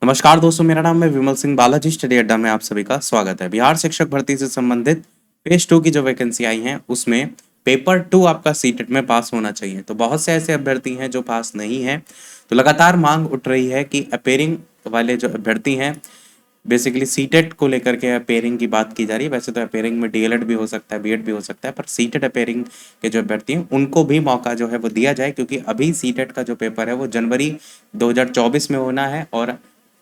नमस्कार दोस्तों, मेरा नाम है विमल सिंह बालाजी। स्टडी अड्डा में आप सभी का स्वागत है। बिहार शिक्षक भर्ती से संबंधित फेज 2 की जो वैकेंसी आई हैं उसमें पेपर 2 आपका सीटेट में पास होना चाहिए। तो बहुत से ऐसे अभ्यर्थी हैं जो पास नहीं हैं, तो लगातार मांग उठ रही है कि अपेयरिंग वाले जो अभ्यर्थी हैं, बेसिकली सीटेट को लेकर के अपेयरिंग की बात की जा रही है। वैसे तो अपेयरिंग में डीएलएड भी हो सकता है, बीएड भी हो सकता है, पर सीटेट अपेयरिंग के जो अभ्यर्थी हैं उनको भी मौका जो है वो दिया जाए, क्योंकि अभी सीटेट का जो पेपर है वो जनवरी 2024 में होना है और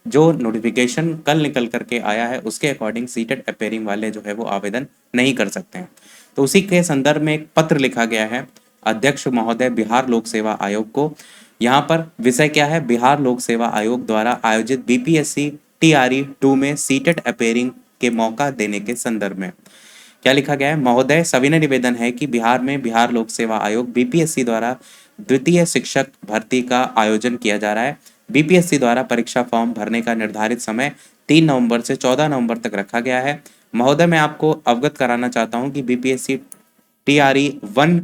जो नोटिफिकेशन कल निकल करके आया है उसके अकॉर्डिंग सीटेट अपेयरिंग वाले जो है वो आवेदन नहीं कर सकते हैं। तो उसी के संदर्भ में एक पत्र लिखा गया है अध्यक्ष महोदय बिहार लोक सेवा आयोग को। यहाँ पर विषय क्या है? बिहार लोक सेवा आयोग द्वारा आयोजित बीपीएससी टीआरई 2 में सीटेट अपेयरिंग के मौका देने के संदर्भ में क्या लिखा गया है? महोदय, सविनय निवेदन है कि बिहार में बिहार लोक सेवा आयोग बीपीएससी द्वारा द्वितीय शिक्षक भर्ती का आयोजन किया जा रहा है। बीपीएससी द्वारा परीक्षा फॉर्म भरने का निर्धारित समय 3 नवंबर से 14 नवंबर तक रखा गया है। महोदय, मैं आपको अवगत कराना चाहता हूं कि बीपीएससी टीआरई 1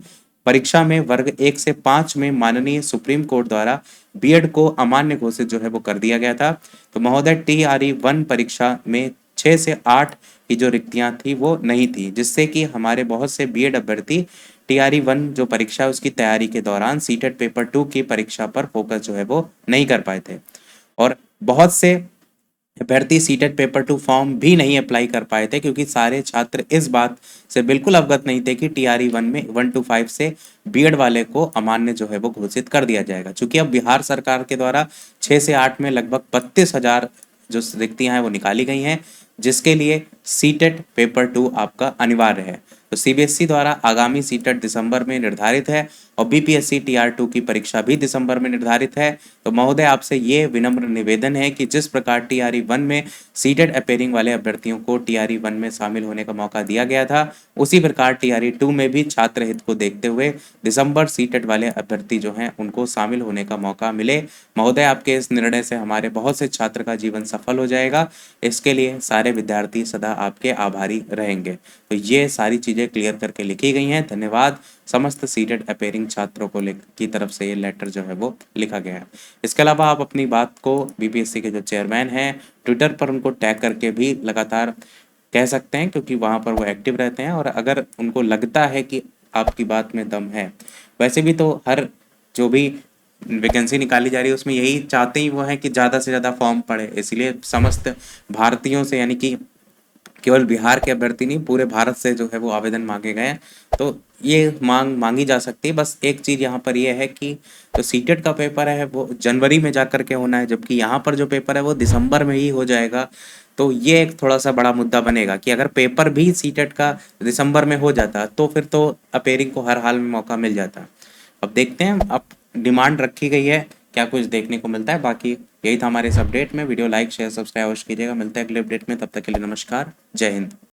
परीक्षा में वर्ग 1 से 5 में माननीय सुप्रीम कोर्ट द्वारा बीएड को अमान्य घोषित जो है वो कर दिया गया था। तो महोदय, टीआरई 1 परीक्षा में 6 से 8 की जो रिक्तियां थी वो नहीं थी, जिससे कि हमारे बहुत से बीएड अभ्यर्थी टीआरई 1 जो परीक्षा है उसकी तैयारी के दौरान सीटेट पेपर 2 की परीक्षा पर फोकस जो है वो नहीं कर पाए थे। और बहुत से अभ्यर्थी सीटेट पेपर 2 फॉर्म भी नहीं अप्लाई कर पाए थे, क्योंकि सारे छात्र इस बात से बिल्कुल अवगत नहीं थे कि टीआरई 1 में 1 to 5 से बीएड वाले को अमान्य जो है वो घोषित कर दिया जाएगा। चूंकि अब बिहार सरकार के द्वारा 6 से 8 में लगभग 32,000 जो रिक्तियां हैं वो निकाली गई हैं, जिसके लिए सीटेट पेपर 2 आपका अनिवार्य है। तो सीबीएसई द्वारा आगामी सीटेट दिसंबर में निर्धारित है और बीपीएससी टीआर 2 की परीक्षा भी दिसंबर में निर्धारित है। तो महोदय, आपसे ये विनम्र निवेदन है कि जिस प्रकार टीआरई 1 में सीटेट अपेयरिंग वाले अभ्यर्थियों को टीआरई 1 में शामिल होने का मौका दिया गया था, उसी प्रकार टीआरई 2 में भी छात्र हित को देखते हुए दिसंबर सीटेट वाले अभ्यर्थी जो हैं उनको शामिल होने का मौका मिले। महोदय, आपके इस निर्णय से हमारे बहुत से छात्र का जीवन सफल हो जाएगा। इसके लिए सारे विद्यार्थी सदा आपके आभारी रहेंगे। तो ये सारी चीज़ें क्लियर करके लिखी गई हैं। धन्यवाद। समस्त सीटेट अपेयरिंग छात्रों को की तरफ से ये लेटर जो है वो लिखा गया है। इसके अलावा आप अपनी बात को बीपीएससी के जो चेयरमैन हैं ट्विटर पर उनको टैग करके भी लगातार कह सकते हैं, क्योंकि वहाँ पर वो एक्टिव रहते हैं और अगर उनको लगता है कि आपकी बात में दम है। वैसे भी तो हर जो भी वैकेंसी निकाली जा रही है उसमें यही चाहते ही वो है कि ज़्यादा से ज़्यादा फॉर्म पड़े, इसलिए समस्त भारतीयों से, यानी कि केवल बिहार के अभ्यर्थी नहीं पूरे भारत से जो है वो आवेदन मांगे गए हैं। तो ये मांग मांगी जा सकती है। बस एक चीज़ यहाँ पर ये है कि जो सीटेट का पेपर है वो जनवरी में जा कर के होना है, जबकि यहाँ पर जो पेपर है वो दिसंबर में ही हो जाएगा। तो ये एक थोड़ा सा बड़ा मुद्दा बनेगा कि अगर पेपर भी सीटेट का दिसंबर में हो जाता तो फिर तो अपेयरिंग को हर हाल में मौका मिल जाता। अब देखते हैं, अब डिमांड रखी गई है, क्या कुछ देखने को मिलता है। बाकी यही था हमारे इस अपडेट में। वीडियो लाइक शेयर सब्सक्राइब अवश्य कीजिएगा। मिलते हैं अगले अपडेट में, तब तक के लिए नमस्कार, जय हिंद।